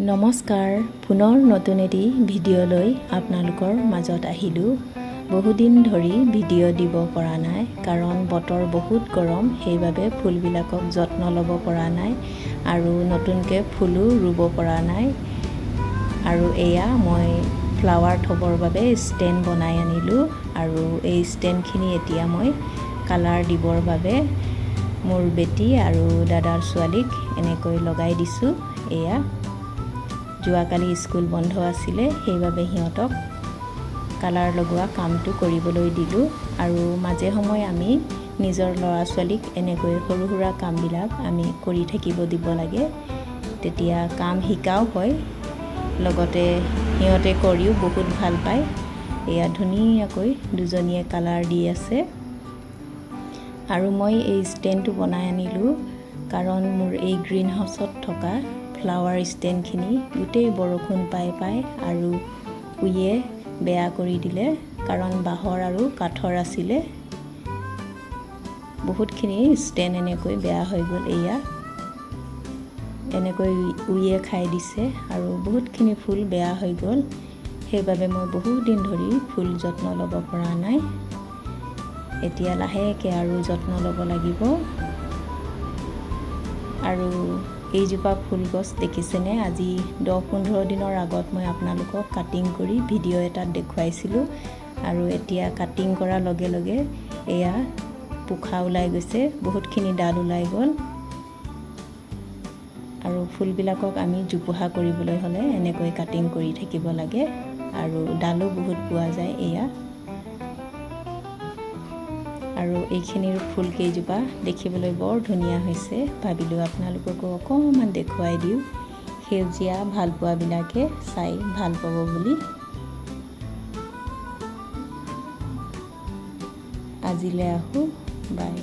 নমস্কাৰ পুনৰ নতুন এটি ভিডিঅ' লৈ আপোনালোকৰ মাজত আহিলো। বহুদিন ধৰি ভিডিঅ' দিব পৰা নাই কাৰণ বতৰ বহুত গৰম, সেইবাবে ফুলবিলাকক যত্ন ল'ব পৰা নাই আৰু নতুনকৈ ফুলো ৰুব পৰা নাই। আৰু এয়া মই ফ্লাৱাৰ থবৰ বাবে ষ্টেণ্ড বনাই আনিলো আৰু এই ষ্টেণ্ডখিনি এতিয়া মই কালাৰ দিবৰ বাবে মোৰ বেটি আৰু দাদাৰ ছোৱালীক এনেকৈ লগাই দিছো। এয়া যোৱাকালি স্কুল বন্ধ আছিলে, সেইবাবে সিহঁতক কালাৰ লগোৱা কামটো কৰিবলৈ দিলো আৰু মাজে সময়ে আমি নিজৰ ল'ৰা ছোৱালীক এনেকৈ সৰু সুৰা কামবিলাক আমি কৰি থাকিব দিব লাগে, তেতিয়া কাম শিকাও হয়, লগতে সিহঁতে কৰিও বহুত ভাল পায়। এয়া ধুনীয়াকৈ দুজনীয়ে কালাৰ দি আছে আৰু মই এই ষ্টেণ্ডটো বনাই আনিলো কাৰণ মোৰ এই গ্ৰীণ হাউচত থকা ফ্লাৱাৰ ষ্টেণ্ডখিনি গোটেই বৰষুণ পাই আৰু উয়ে বেয়া কৰি দিলে কাৰণ বাঁহৰ আৰু কাঠৰ আছিলে। বহুতখিনি ষ্টেণ্ড এনেকৈ বেয়া হৈ গ'ল, এয়া এনেকৈ উয়ে খাই দিছে আৰু বহুতখিনি ফুল বেয়া হৈ গ'ল, সেইবাবে মই বহুত দিন ধৰি ফুল যত্ন ল'ব পৰা নাই। এতিয়া লাহেকৈ আৰু যত্ন ল'ব লাগিব। আৰু এইজোপা ফুল গছ দেখিছেনে, আজি 10-15 দিনৰ আগত মই আপোনালোকক কাটিং কৰি ভিডিঅ' এটাত দেখুৱাইছিলোঁ আৰু এতিয়া কাটিং কৰাৰ লগে লগে এয়া পোখা ওলাই গৈছে, বহুতখিনি ডাল ওলাই গ'ল। আৰু ফুলবিলাকক আমি জোপোহা কৰিবলৈ হ'লে এনেকৈ কাটিং কৰি থাকিব লাগে আৰু ডালো বহুত পোৱা যায় এয়া। আৰু এইখিনিৰ ফুল কেইজোপা দেখিবলৈ বৰ ধুনীয়া হৈছে, ভাবিলোঁ আপোনালোককো অকণমান দেখুৱাই দিওঁ, সেউজীয়া ভাল পোৱাবিলাকে চাই ভাল পাব বুলি। আজিলৈ আহোঁ, বাই।